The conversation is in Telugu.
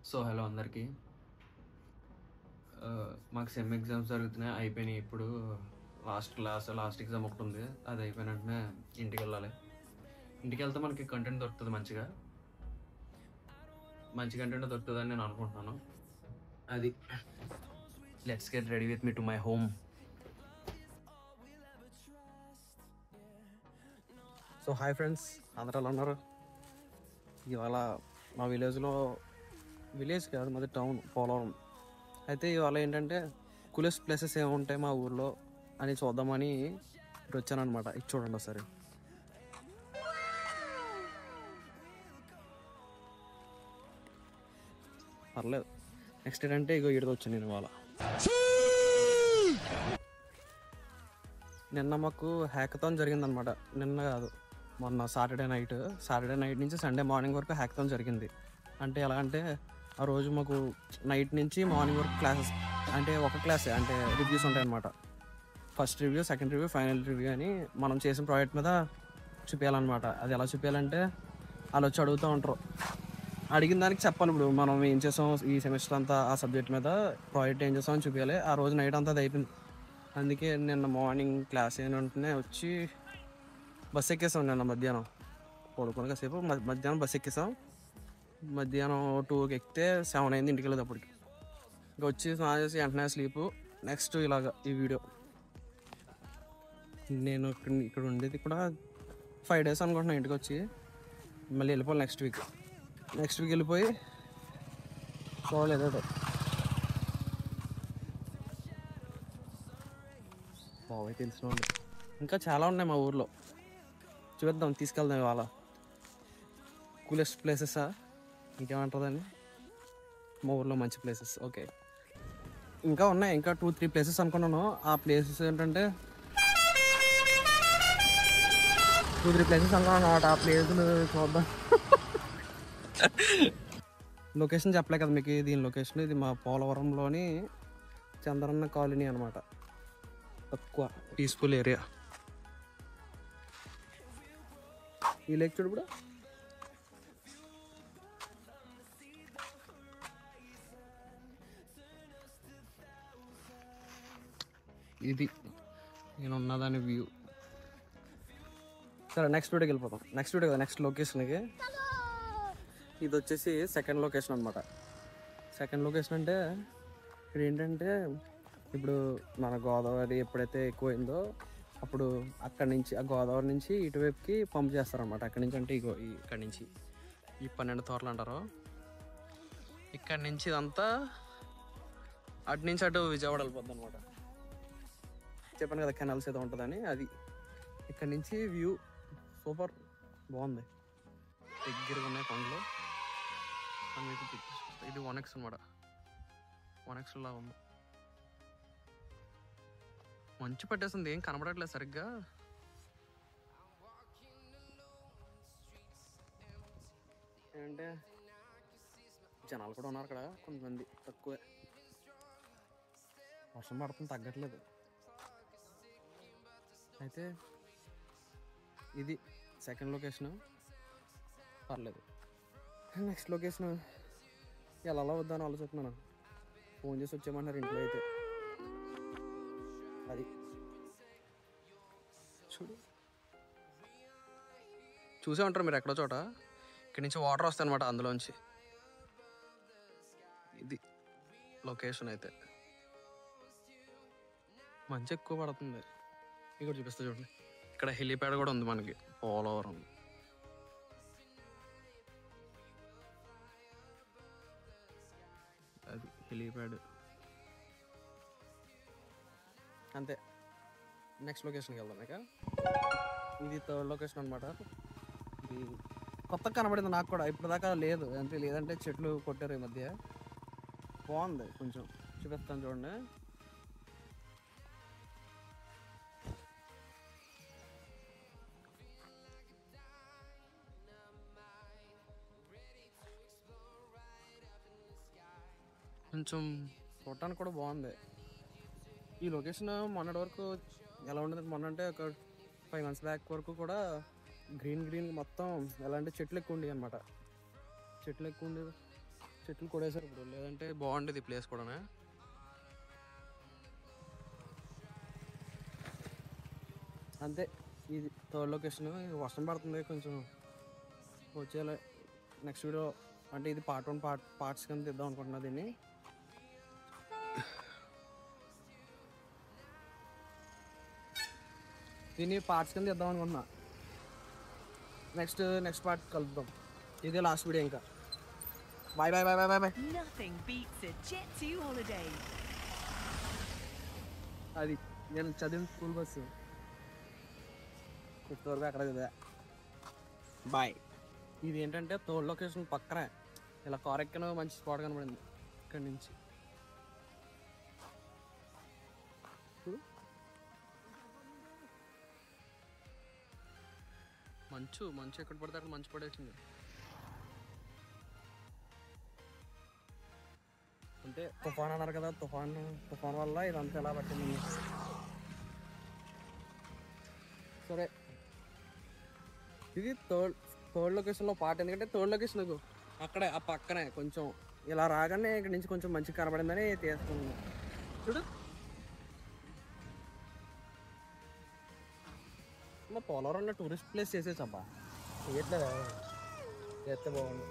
సో హలో అందరికీ. మాకు సెమ్ ఎగ్జామ్స్ జరుగుతున్నాయి, అయిపోయినాయి. ఇప్పుడు లాస్ట్ ఎగ్జామ్ ఒకటి ఉంది. అది అయిపోయిన వెంటనే ఇంటికి వెళ్ళాలి. ఇంటికి వెళ్తే మనకి కంటెంట్ దొరుకుతుంది, మంచి కంటెంట్ దొరుకుతుందని నేను అనుకుంటున్నాను. అది let's get ready with me to my home. So hi friends, అందరూ ఎలా ఉన్నారు? ఇవాళ మా విలేజ్ కాదు, మాది టౌన్, పోలవరం. అయితే ఇవాళ ఏంటంటే కూలెస్ట్ ప్లేసెస్ ఏముంటాయి మా ఊర్లో అని చూద్దామని ఇటు వచ్చానమాట. ఇది చూడండి ఒకసారి. పర్లేదు. నెక్స్ట్ ఏంటంటే ఇగో ఈడికి వచ్చాను నేను ఇవాళ. నిన్న మాకు హ్యాకథాన్ జరిగిందనమాట. నిన్న కాదు, మొన్న సాటర్డే నైట్ నుంచి సండే మార్నింగ్ వరకు హ్యాకథాన్ జరిగింది. అంటే ఎలా అంటే ఆ రోజు మాకు నైట్ నుంచి మార్నింగ్ వరకు క్లాసెస్, అంటే ఒక క్లాసే, అంటే రివ్యూస్ ఉంటాయి అన్నమాట. First review, second review, final review అని మనం చేసిన ప్రాజెక్ట్ మీద చూపించాలన్నమాట. అది ఎలా చూపించాలంటే వాళ్ళు వచ్చి అడుగుతూ ఉంటారు, అడిగిన దానికి చెప్పాలి. ఇప్పుడు మనం ఏం చేసాం ఈ సెమిస్టర్ అంతా ఆ సబ్జెక్ట్ మీద, ప్రాజెక్ట్ ఏం చేసామని చూపించాలి. ఆ రోజు నైట్ అంతా అది అయిపోయింది. అందుకే నిన్న మార్నింగ్ క్లాస్ అయిన వెంటనే వచ్చి బస్ ఎక్కేసాం. నిన్న మధ్యాహ్నం పడుకొని కాసేపు మధ్యాహ్నం బస్ ఎక్కేసాం. మధ్యాహ్నం 2కి ఎక్కితే 7 అయింది ఇంటికి వెళ్ళేటప్పటికి. ఇంకా వచ్చి స్నానం చేసి వెంటనే స్లీపు. నెక్స్ట్ ఇలాగ ఈ వీడియో. నేను ఇక్కడ ఉండేది కూడా 5 days అనుకుంటున్నాను. ఇంటికి వచ్చి మళ్ళీ వెళ్ళిపోవాలి నెక్స్ట్ వీక్ వెళ్ళిపోయి చూడలేదు. బాబాయ్ తెలిసిన వాళ్ళు ఇంకా చాలా ఉన్నాయి మా ఊర్లో, చూద్దాం, తీసుకెళ్దాం ఇవాళ. కూలెస్ట్ ప్లేసెసా ఇంకేమంటుందని, మా ఊర్లో మంచి ప్లేసెస్. ఓకే, ఇంకా ఉన్నాయి, ఇంకా 2-3 ప్లేసెస్ అనుకున్నాను. ఆ ప్లేసెస్ ఏంటంటే 2-3 ప్లేసెస్ అనుకున్నాను అనమాట. ఆ ప్లేసులు చూద్దాం. లొకేషన్ చెప్పలే కదా మీకు. దీని లొకేషన్ ఇది మా పోలవరంలోని చంద్రన్న కాలనీ అనమాట. తక్కువ పీస్ఫుల్ ఏరియా. ఈ లేక్ చూడు. ఇప్పుడు ఇది నేను ఉన్నదాని వ్యూ. సరే, నెక్స్ట్ వీడియోకి వెళ్ళిపోతాం. నెక్స్ట్ లొకేషన్కి. ఇది వచ్చేసి సెకండ్ లొకేషన్ అనమాట. సెకండ్ లొకేషన్ అంటే ఇక్కడ ఏంటంటే, ఇప్పుడు మన గోదావరి ఎప్పుడైతే ఎక్కువైందో అప్పుడు అక్కడి నుంచి, ఆ గోదావరి నుంచి ఇటువైపుకి పంప్ చేస్తారనమాట. అక్కడి నుంచి అంటే ఇక్కడి నుంచి ఈ 12 తోరలు అంటారు. ఇక్కడి నుంచి ఇదంతా అటు నుంచి అటు విజయవాడ వెళ్ళిపోద్ది అనమాట. చెప్పాను కదా కెనాల్స్ ఏదో ఉంటుందని. అది ఇక్కడ నుంచి వ్యూ సూపర్ బాగుంది. దగ్గరగా ఉన్నాయి కొండలు. ఇది 1x అనమాట. 1x లా ఉంది. మంచు పట్టేస్తుంది, ఏం కనబడట్లేదు సరిగ్గా. ఏంటంటే జనాలు కూడా ఉన్నారు అక్కడ, కొంతమంది తక్కువే. వర్షం పడుతుంది, తగ్గట్లేదు. అయితే ఇది సెకండ్ లొకేషను, పర్లేదు. నెక్స్ట్ లొకేషన్ ఎలా వద్దని ఆలోచిస్తున్నాను. ఫోన్ చేసి వచ్చేయమన్నారు ఇంట్లో. అయితే అది చూసే ఉంటారు మీరు ఎక్కడో చోట. ఇక్కడి నుంచి వాటర్ వస్తాయి అనమాట అందులోంచి. ఇది లొకేషన్. అయితే మంచి ఎక్కువ పడుతుంది. మీకు కూడా చూపిస్తా చూడండి. ఇక్కడ హెలిప్యాడ్ కూడా ఉంది మనకి పోలవరం. అది హెలిప్యాడ్. అంతే. నెక్స్ట్ లొకేషన్కి వెళ్దాం. ఇక ఇది థర్డ్ లొకేషన్ అనమాట. ఇది కొత్తగా కనబడింది నాకు కూడా, ఇప్పటిదాకా లేదు. అంటే లేదంటే చెట్లు కొట్టారు ఈ మధ్య. బాగుంది, కొంచెం చూపిస్తాను చూడండి. కొంచెం చూడటానికి కూడా బాగుంది. ఈ లొకేషన్ మొన్నటి వరకు ఎలా ఉండదు, మొన్న అంటే ఒక 5 months బ్యాక్ వరకు కూడా గ్రీన్ మొత్తం ఎలా అంటే చెట్లు ఎక్కువ ఉండేవి అనమాట. చెట్లు ఎక్కువ ఉండేవి. చెట్లు కొడేశారు ఇప్పుడు, లేదంటే బాగుండేది ఈ ప్లేస్ కూడా. అంతే, ఇది థర్డ్ లొకేషన్. వర్షం పడుతుంది కొంచెం, వచ్చేయాలి నెక్స్ట్ వీడియో. అంటే ఇది పార్ట్ 1 పార్ట్స్ కింద తీద్దాం అనుకుంటున్నా దీన్ని. పార్ట్స్ కింద తీద్దాం అనుకుంటున్నా. నెక్స్ట్ పార్ట్ కలుద్దాం. ఇదే లాస్ట్ వీడియో ఇంకా. Bye bye bye bye bye. అది నేను చదివిన స్కూల్ బస్సు ఇంతవరకు అక్కడ కదా. బాయ్. ఇది ఏంటంటే థర్డ్ లొకేషన్ పక్కనే ఇలా కార్ ఎక్కిన మంచి స్పాట్ కనబడింది ఇక్కడి నుంచి. మంచు ఎక్కడ పడితే అక్కడ మంచు పడేసింది. అంటే తుఫాన్ అన్నారు కదా, తుఫాన్ వల్ల ఇదంతా ఎలా పట్టింది. సరే, ఇది థర్డ్ లొకేషన్లో పార్ట్. ఎందుకంటే థర్డ్ లొకేషన్ అక్కడే ఆ పక్కనే కొంచెం ఇలా రాగానే ఇక్కడ నుంచి కొంచెం మంచిగా కనబడిందని తీసుకున్నాను. చూడు మా పోలవరంలో టూరిస్ట్ ప్లేస్ చేసేసబ్బా, చేయట్లేదా? చేస్తే బాగుంది.